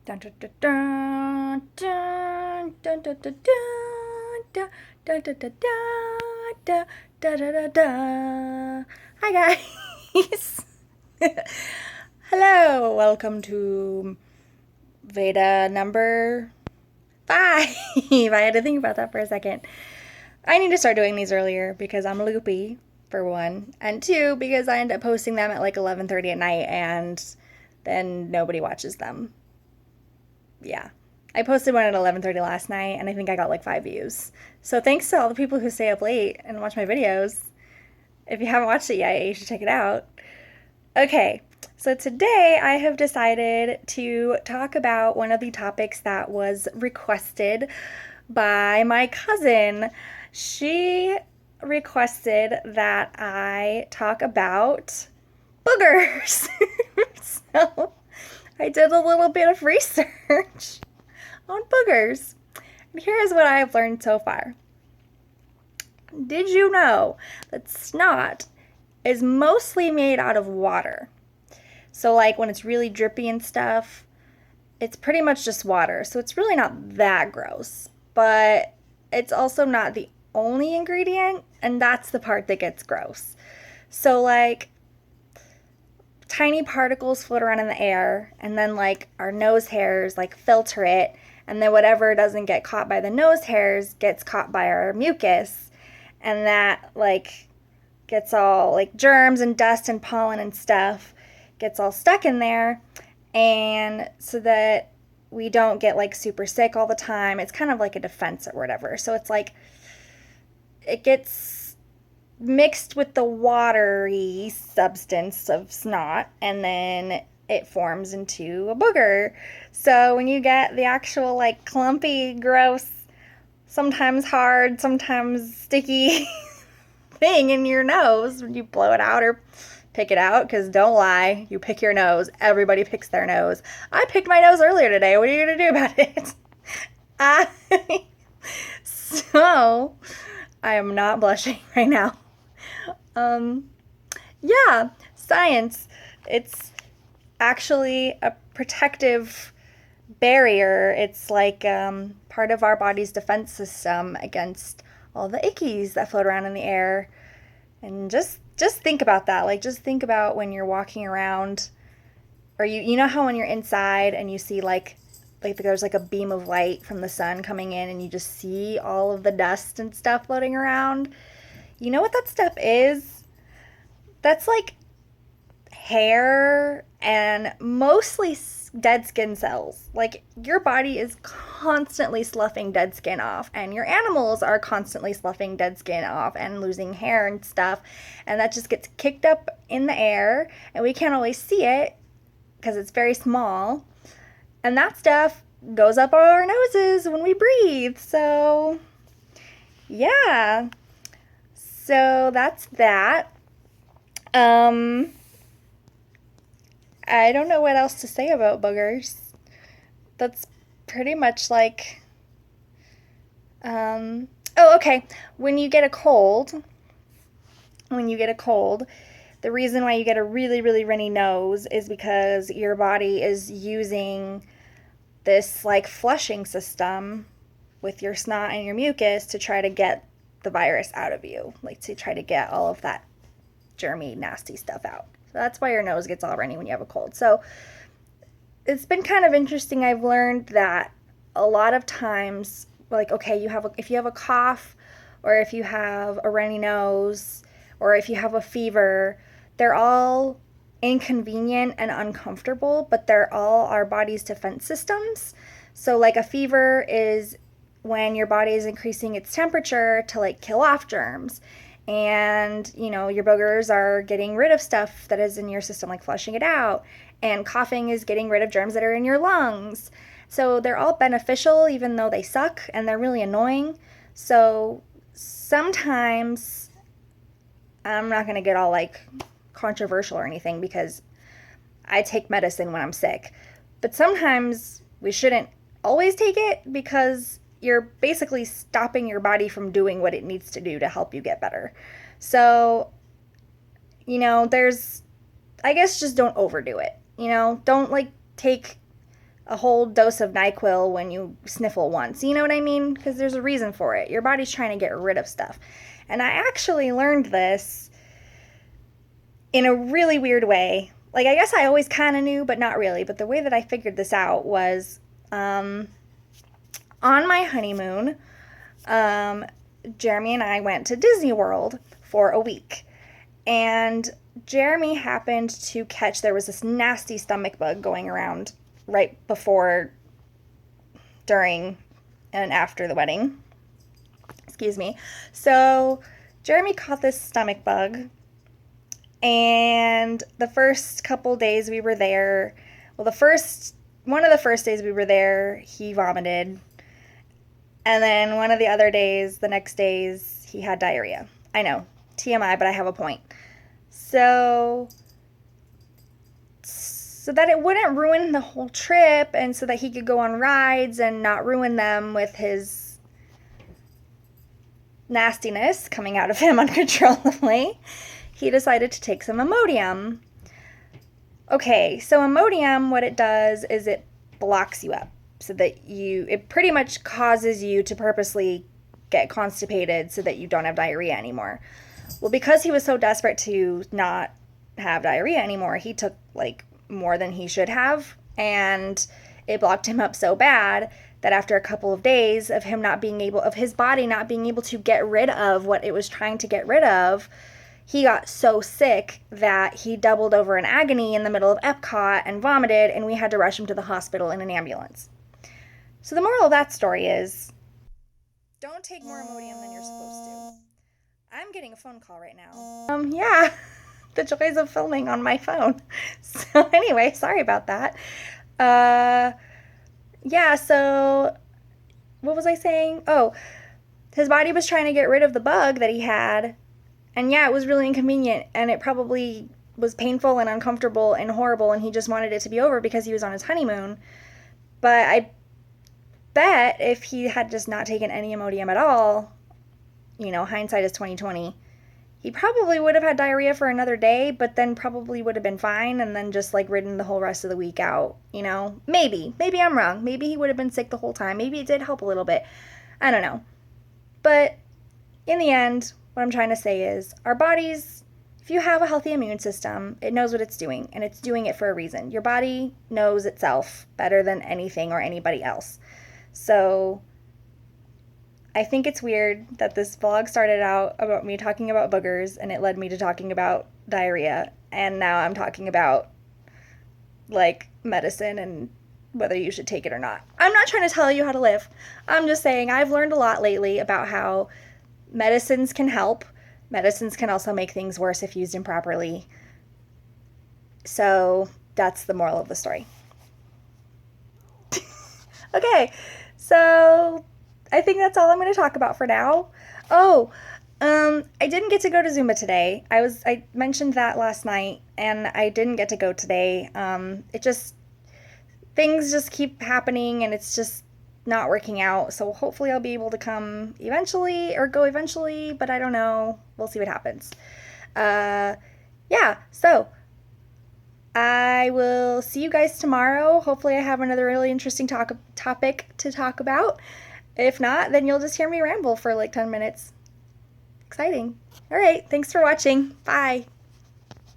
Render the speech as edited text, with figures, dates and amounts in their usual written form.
Dun, dun, dun, dun, dun, dun, dun, dun, dun, dun, dun, dun, dun, dun, dun, dun, dun. Hi guys. Hello, welcome to Veda number 5. I had to think about that for a second. I need to start doing these earlier because I'm loopy, for one, and two, because I end up posting them at like 11:30 at night and then nobody watches them. Yeah. I posted one at 11:30 last night and I think I got like 5 views. So thanks to all the people who stay up late and watch my videos. If you haven't watched it yet, you should check it out. Okay. So today I have decided to talk about one of the topics that was requested by my cousin. She requested that I talk about boogers. So I did a little bit of research on boogers. And here is what I have learned so far. Did you know that snot is mostly made out of water? So, like when it's really drippy and stuff, it's pretty much just water. So, it's really not that gross. But it's also not the only ingredient, and that's the part that gets gross. So, like, tiny particles float around in the air, and then like our nose hairs like filter it, and then whatever doesn't get caught by the nose hairs gets caught by our mucus, and that like gets all like germs and dust and pollen and stuff gets all stuck in there, and so that we don't get like super sick all the time. It's kind of like a defense or whatever. So it's like it gets mixed with the watery substance of snot, and then it forms into a booger. So when you get the actual like clumpy, gross, sometimes hard, sometimes sticky thing in your nose, when you blow it out or pick it out, because don't lie, you pick your nose. Everybody picks their nose. I picked my nose earlier today. What are you going to do about it? I, so I am not blushing right now. Um, yeah, science. It's actually a protective barrier. It's like part of our body's defense system against all the ickies that float around in the air. And just think about that. Like just think about when you're walking around, or you know how when you're inside and you see like there's like a beam of light from the sun coming in and you just see all of the dust and stuff floating around. You know what that stuff is? That's like hair and mostly dead skin cells. Like your body is constantly sloughing dead skin off, and your animals are constantly sloughing dead skin off and losing hair and stuff. And that just gets kicked up in the air, and we can't always see it because it's very small. And that stuff goes up our noses when we breathe. So, yeah. So that's that. Um, I don't know what else to say about boogers. That's pretty much like. Oh, okay. When you get a cold, when you get a cold, the reason why you get a really, really runny nose is because your body is using this like flushing system with your snot and your mucus to try to get the virus out of you, like to try to get all of that germy, nasty stuff out. So that's why your nose gets all runny when you have a cold. So it's been kind of interesting. I've learned that a lot of times, like, okay, if you have a cough, or if you have a runny nose, or if you have a fever, they're all inconvenient and uncomfortable, but they're all our body's defense systems. So, like, a fever is when your body is increasing its temperature to like kill off germs. And, you know, your boogers are getting rid of stuff that is in your system, like flushing it out. And coughing is getting rid of germs that are in your lungs. So they're all beneficial, even though they suck and they're really annoying. So sometimes I'm not going to get all like controversial or anything because I take medicine when I'm sick. But sometimes we shouldn't always take it because you're basically stopping your body from doing what it needs to do to help you get better. So, you know, I guess just don't overdo it. You know, don't like take a whole dose of NyQuil when you sniffle once. You know what I mean? Because there's a reason for it. Your body's trying to get rid of stuff. And I actually learned this in a really weird way. Like, I guess I always kind of knew, but not really. But the way that I figured this out was on my honeymoon, Jeremy and I went to Disney World for a week. And Jeremy happened to catch, there was this nasty stomach bug going around right before, during, and after the wedding. Excuse me. So Jeremy caught this stomach bug, and the first couple days we were there, well, one of the first days we were there, he vomited. And then one of the other days, the next days, he had diarrhea. I know, TMI, but I have a point. So that it wouldn't ruin the whole trip, and so that he could go on rides and not ruin them with his nastiness coming out of him uncontrollably, he decided to take some Imodium. Okay, so Imodium, what it does is it blocks you up so that it pretty much causes you to purposely get constipated so that you don't have diarrhea anymore. Well, because he was so desperate to not have diarrhea anymore, he took like more than he should have, and it blocked him up so bad that after a couple of days of his body not being able to get rid of what it was trying to get rid of, he got so sick that he doubled over in agony in the middle of Epcot and vomited, and we had to rush him to the hospital in an ambulance. So the moral of that story is, don't take more Imodium than you're supposed to. I'm getting a phone call right now. Yeah, the joys of filming on my phone. So anyway, sorry about that. Yeah, so what was I saying? Oh, his body was trying to get rid of the bug that he had. And yeah, it was really inconvenient, and it probably was painful and uncomfortable and horrible, and he just wanted it to be over because he was on his honeymoon. But I bet if he had just not taken any Imodium at all, hindsight is 2020, he probably would have had diarrhea for another day, but then probably would have been fine and then just like ridden the whole rest of the week out, Maybe I'm wrong. Maybe he would have been sick the whole time. Maybe it did help a little bit. I don't know. But in the end, what I'm trying to say is our bodies, if you have a healthy immune system, it knows what it's doing, and it's doing it for a reason. Your body knows itself better than anything or anybody else. So I think it's weird that this vlog started out about me talking about boogers, and it led me to talking about diarrhea, and now I'm talking about like medicine and whether you should take it or not. I'm not trying to tell you how to live. I'm just saying I've learned a lot lately about how medicines can help. Medicines can also make things worse if used improperly. So that's the moral of the story. Okay, so I think that's all I'm going to talk about for now. Oh, I didn't get to go to Zumba today. I mentioned that last night, and I didn't get to go today. Things just keep happening, and it's just not working out. So hopefully I'll be able to come eventually or go eventually, but I don't know. We'll see what happens. Yeah, so I will see you guys tomorrow. Hopefully I have another really interesting topic to talk about. If not, then you'll just hear me ramble for like 10 minutes. Exciting. All right, thanks for watching. Bye.